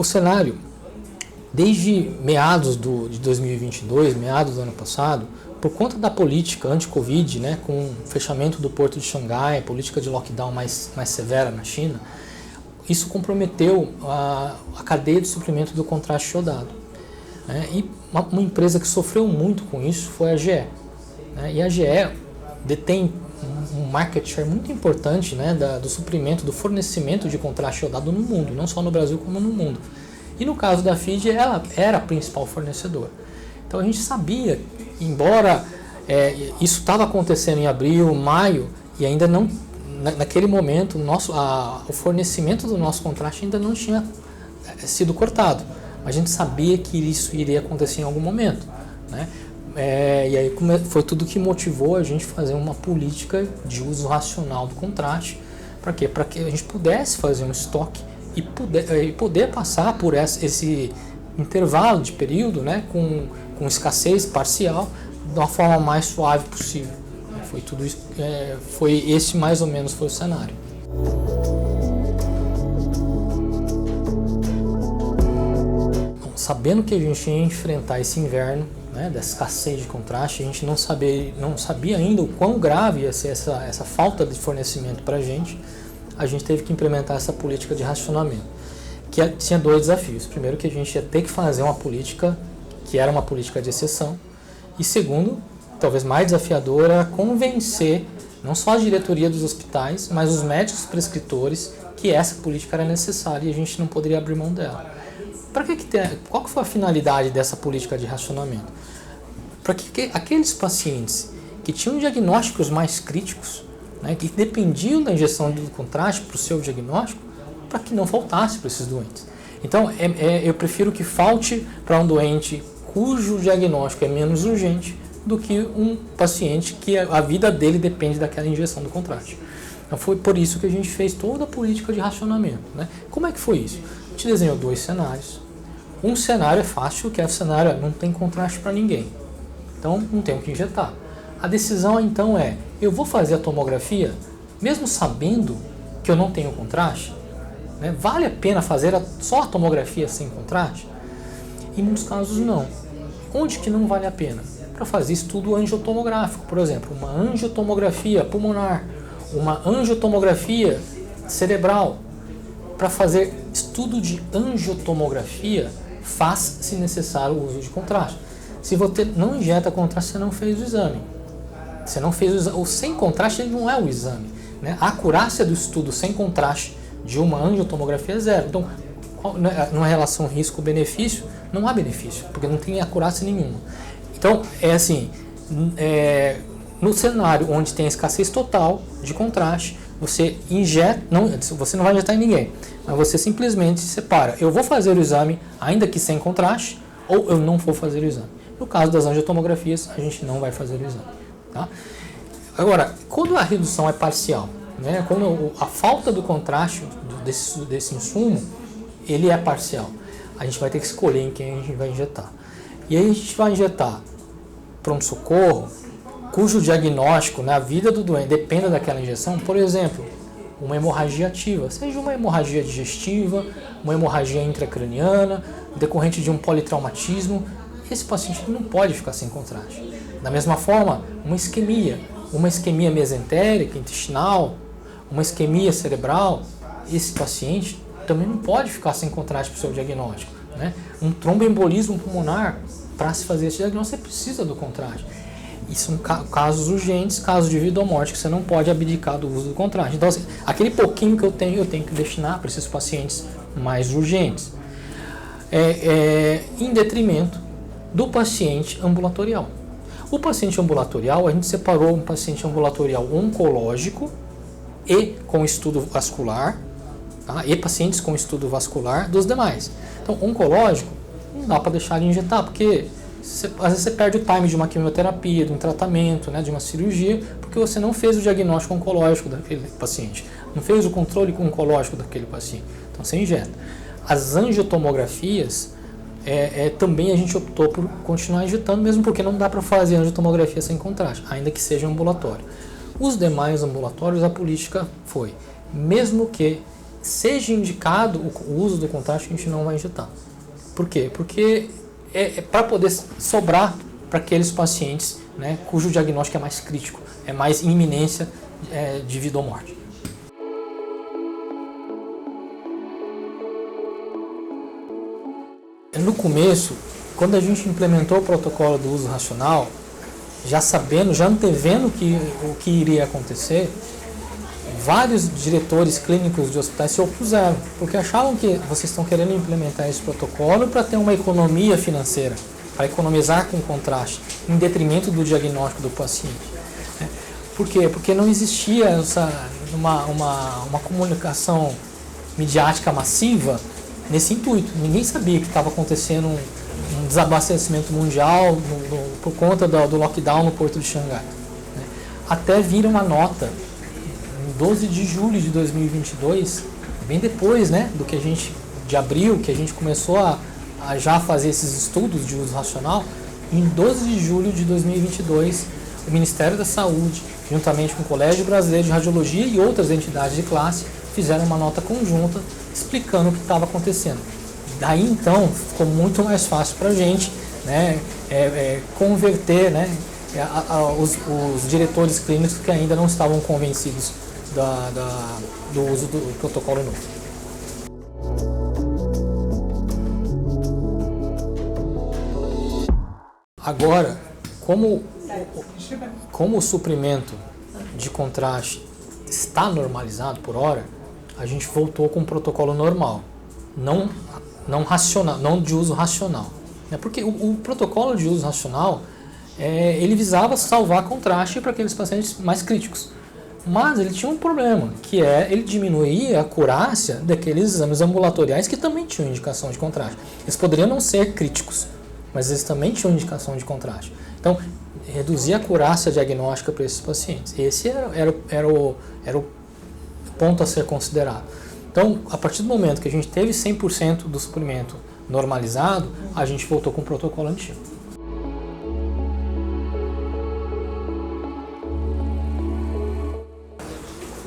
O cenário, desde meados de 2022, meados do ano passado, por conta da política anti-Covid, né, com o fechamento do porto de Xangai, política de lockdown mais severa na China, isso comprometeu a cadeia de suprimento do contraste iodado. Né, e uma empresa que sofreu muito com isso foi a GE. Né, e a GE detém um market share muito importante, né, do suprimento, do fornecimento de contraste iodado no mundo, não só no Brasil como no mundo. E no caso da FID, ela era a principal fornecedora. Então a gente sabia, embora isso estava acontecendo em abril, maio, e ainda não, naquele momento, o fornecimento do nosso contraste ainda não tinha sido cortado. A gente sabia que isso iria acontecer em algum momento, né? E aí foi tudo que motivou a gente fazer uma política de uso racional do contraste. Para quê? Para que a gente pudesse fazer um estoque e poder passar por esse intervalo de período, né, com escassez parcial, de uma forma mais suave possível. Foi tudo isso, esse mais ou menos foi o cenário. Bom, sabendo que a gente ia enfrentar esse inverno, né, da escassez de contraste, a gente não sabia ainda o quão grave ia ser essa falta de fornecimento para a gente teve que implementar essa política de racionamento, que tinha dois desafios. Primeiro, que a gente ia ter que fazer uma política que era uma política de exceção, e segundo, talvez mais desafiador, era convencer não só a diretoria dos hospitais, mas os médicos prescritores que essa política era necessária e a gente não poderia abrir mão dela. Qual que foi a finalidade dessa política de racionamento? Para que aqueles pacientes que tinham diagnósticos mais críticos, né, que dependiam da injeção do contraste para o seu diagnóstico, para que não faltasse para esses doentes. Então, eu prefiro que falte para um doente cujo diagnóstico é menos urgente do que um paciente que a vida dele depende daquela injeção do contraste. Então, foi por isso que a gente fez toda a política de racionamento. Né? Como é que foi isso? A gente desenhou dois cenários. Um cenário é fácil, que é o cenário não tem contraste para ninguém. Então, não tem o que injetar. A decisão, então, eu vou fazer a tomografia, mesmo sabendo que eu não tenho contraste? Né? Vale a pena fazer só a tomografia sem contraste? Em muitos casos, não. Onde que não vale a pena? Para fazer estudo angiotomográfico, por exemplo, uma angiotomografia pulmonar, uma angiotomografia cerebral. Para fazer estudo de angiotomografia, faz, se necessário, o uso de contraste. Se você não injeta contraste, você não fez o exame. Você não fez o exame. O sem contraste ele não é o exame. Né? A acurácia do estudo sem contraste de uma angiotomografia é zero. Então, numa relação risco-benefício, não há benefício, porque não tem acurácia nenhuma. Então, no cenário onde tem escassez total de contraste, você você não vai injetar em ninguém, mas você simplesmente separa. Eu vou fazer o exame, ainda que sem contraste, ou eu não vou fazer o exame. No caso das angiotomografias, a gente não vai fazer o exame. Tá? Agora, quando a redução é parcial, né, quando a falta do contraste desse insumo, ele é parcial, a gente vai ter que escolher em quem a gente vai injetar. E aí a gente vai injetar pronto-socorro, cujo diagnóstico, né, a vida do doente dependa daquela injeção, por exemplo, uma hemorragia ativa, seja uma hemorragia digestiva, uma hemorragia intracraniana, decorrente de um politraumatismo, esse paciente não pode ficar sem contraste. Da mesma forma, uma isquemia mesentérica, intestinal, uma isquemia cerebral, esse paciente também não pode ficar sem contraste para o seu diagnóstico. Né? Um tromboembolismo pulmonar, para se fazer esse diagnóstico, você precisa do contraste. E são casos urgentes, casos de vida ou morte, que você não pode abdicar do uso do contraste. Então, assim, aquele pouquinho que eu tenho que destinar para esses pacientes mais urgentes. Em detrimento do paciente ambulatorial. O paciente ambulatorial, a gente separou um paciente ambulatorial oncológico e com estudo vascular, tá? E pacientes com estudo vascular dos demais. Então, oncológico, não dá para deixar ele injetar, porque às vezes você perde o time de uma quimioterapia, de um tratamento, né, de uma cirurgia, porque você não fez o diagnóstico oncológico daquele paciente, não fez o controle oncológico daquele paciente, então você injeta. As angiotomografias, também a gente optou por continuar injetando, mesmo porque não dá para fazer angiotomografia sem contraste, ainda que seja ambulatório. Os demais ambulatórios, a política foi, mesmo que seja indicado o uso do contraste, a gente não vai injetar. Por quê? Porque é para poder sobrar para aqueles pacientes, né, cujo diagnóstico é mais crítico, é mais iminência de vida ou morte. No começo, quando a gente implementou o protocolo do uso racional, já sabendo, já antevendo o que iria acontecer, vários diretores clínicos de hospitais se opuseram, porque achavam que vocês estão querendo implementar esse protocolo para ter uma economia financeira, para economizar com contraste, em detrimento do diagnóstico do paciente. Por quê? Porque não existia uma comunicação midiática massiva nesse intuito. Ninguém sabia que estava acontecendo um desabastecimento mundial por conta do lockdown no porto de Xangai. Até vir uma nota, em 12 de julho de 2022, bem depois, né, de abril, que a gente começou a já fazer esses estudos de uso racional, em 12 de julho de 2022, o Ministério da Saúde, juntamente com o Colégio Brasileiro de Radiologia e outras entidades de classe, fizeram uma nota conjunta explicando o que estava acontecendo. Daí então ficou muito mais fácil para a gente, né, converter, né, os diretores clínicos que ainda não estavam convencidos do uso do protocolo novo. Agora, como o suprimento de contraste está normalizado por hora, a gente voltou com um protocolo normal, não racional, não de uso racional. Porque o protocolo de uso racional, ele visava salvar contraste para aqueles pacientes mais críticos. Mas ele tinha um problema, que ele diminuía a acurácia daqueles exames ambulatoriais que também tinham indicação de contraste. Eles poderiam não ser críticos, mas eles também tinham indicação de contraste. Então, reduzia a acurácia diagnóstica para esses pacientes. Esse era o ponto a ser considerado. Então, a partir do momento que a gente teve 100% do suprimento normalizado, a gente voltou com o protocolo antigo.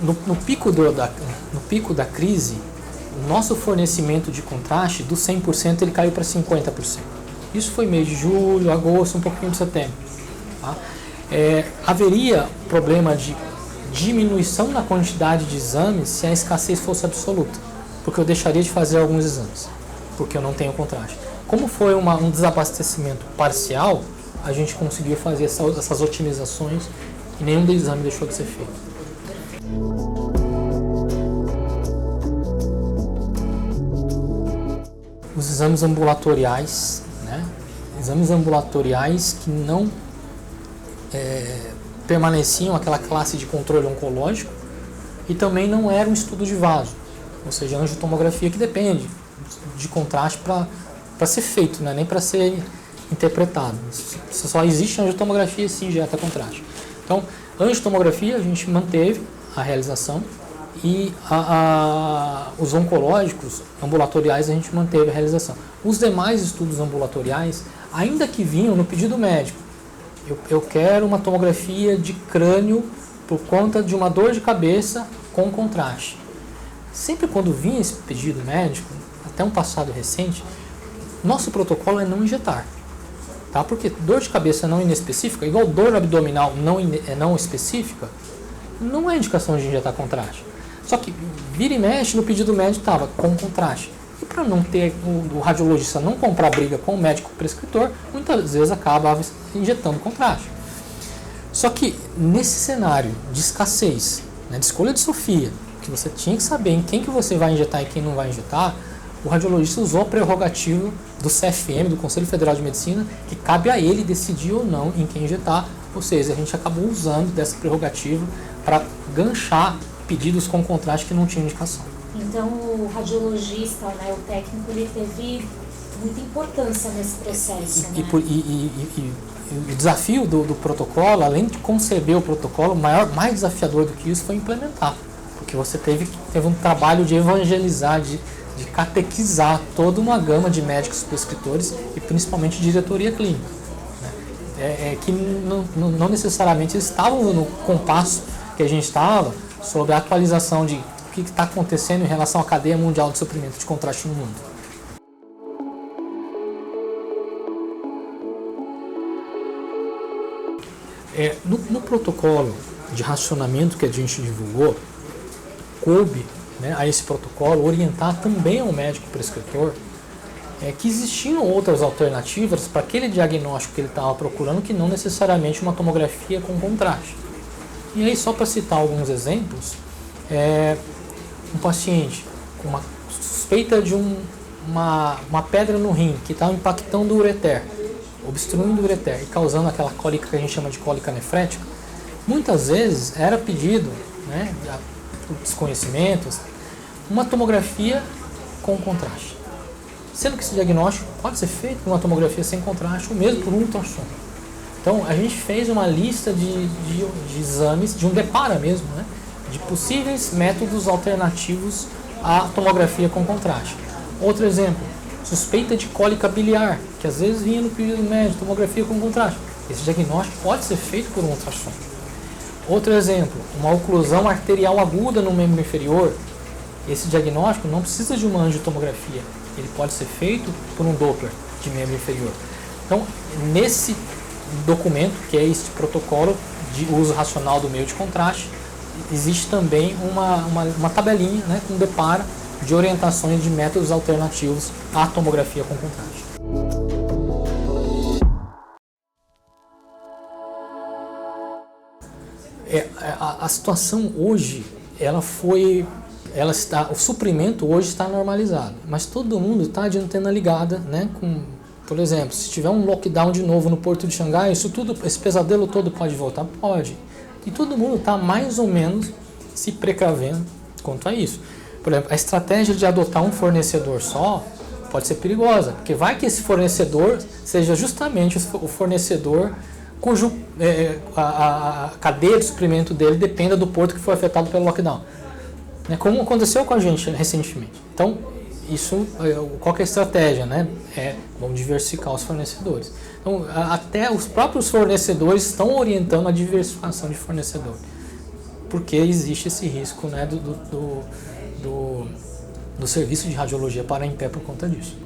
No pico da crise, o nosso fornecimento de contraste, do 100%, ele caiu para 50%. Isso foi mês de julho, agosto, um pouquinho de setembro. Tá? Haveria problema de diminuição na quantidade de exames se a escassez fosse absoluta, porque eu deixaria de fazer alguns exames, porque eu não tenho contraste. Como foi um desabastecimento parcial, a gente conseguiu fazer essas otimizações e nenhum dos exames deixou de ser feito. Os exames ambulatoriais, né? Exames ambulatoriais que não permaneciam aquela classe de controle oncológico e também não era um estudo de vaso, ou seja, angiotomografia que depende de contraste para ser feito, né? Nem para ser interpretado. Só existe angiotomografia se injeta contraste. Então, angiotomografia a gente manteve a realização e os oncológicos ambulatoriais a gente manteve a realização. Os demais estudos ambulatoriais, ainda que vinham no pedido médico, eu quero uma tomografia de crânio por conta de uma dor de cabeça com contraste. Sempre quando vinha esse pedido médico, até um passado recente, nosso protocolo é não injetar. Tá? Porque dor de cabeça não inespecífica, igual dor abdominal não específica, não é indicação de injetar contraste. Só que vira e mexe no pedido médico estava com contraste. E para não ter o radiologista não comprar briga com o médico prescritor, muitas vezes acaba injetando contraste. Só que nesse cenário de escassez, né, de escolha de Sofia, que você tinha que saber em quem que você vai injetar e quem não vai injetar, o radiologista usou a prerrogativa do CFM, do Conselho Federal de Medicina, que cabe a ele decidir ou não em quem injetar. Ou seja, a gente acabou usando dessa prerrogativa para ganchar pedidos com contraste que não tinham indicação. Então o radiologista, né, o técnico, ele teve muita importância nesse processo. E o desafio do protocolo, além de conceber o protocolo, mais desafiador do que isso foi implementar. Porque você teve um trabalho de evangelizar, de catequizar toda uma gama de médicos prescritores e principalmente diretoria clínica. Né? Que não necessariamente eles estavam no compasso que a gente estava sobre a atualização de que está acontecendo em relação à cadeia mundial de suprimento de contraste no mundo. No protocolo de racionamento que a gente divulgou, coube, né, a esse protocolo orientar também ao médico prescritor que existiam outras alternativas para aquele diagnóstico que ele estava procurando, que não necessariamente uma tomografia com contraste. E aí, só para citar alguns exemplos, um paciente com uma suspeita de uma pedra no rim que está impactando o ureter, obstruindo o ureter e causando aquela cólica que a gente chama de cólica nefrética, muitas vezes era pedido, né, por desconhecimentos, uma tomografia com contraste. Sendo que esse diagnóstico pode ser feito por uma tomografia sem contraste ou mesmo por um ultrassom. Então, a gente fez uma lista de exames, de um DEPARA mesmo, né, de possíveis métodos alternativos à tomografia com contraste. Outro exemplo, suspeita de cólica biliar, que às vezes vinha no pedido médico, tomografia com contraste. Esse diagnóstico pode ser feito por um ultrassom. Outro exemplo, uma oclusão arterial aguda no membro inferior. Esse diagnóstico não precisa de uma angiotomografia, ele pode ser feito por um Doppler de membro inferior. Então, nesse documento, que é este protocolo de uso racional do meio de contraste, existe também uma tabelinha, né, com DEPARA de orientações de métodos alternativos à tomografia com contraste. A situação hoje, o suprimento hoje está normalizado, mas todo mundo está de antena ligada, né? Por exemplo, se tiver um lockdown de novo no Porto de Xangai, esse pesadelo todo pode voltar? Pode. E todo mundo está mais ou menos se precavendo quanto a isso. Por exemplo, a estratégia de adotar um fornecedor só pode ser perigosa, porque vai que esse fornecedor seja justamente o fornecedor cujo a cadeia de suprimento dele dependa do porto que foi afetado pelo lockdown. Como aconteceu com a gente recentemente. Então, qual que é a estratégia? Né? Vamos diversificar os fornecedores. Então, até os próprios fornecedores estão orientando a diversificação de fornecedor, porque existe esse risco, né, do serviço de radiologia parar em pé por conta disso.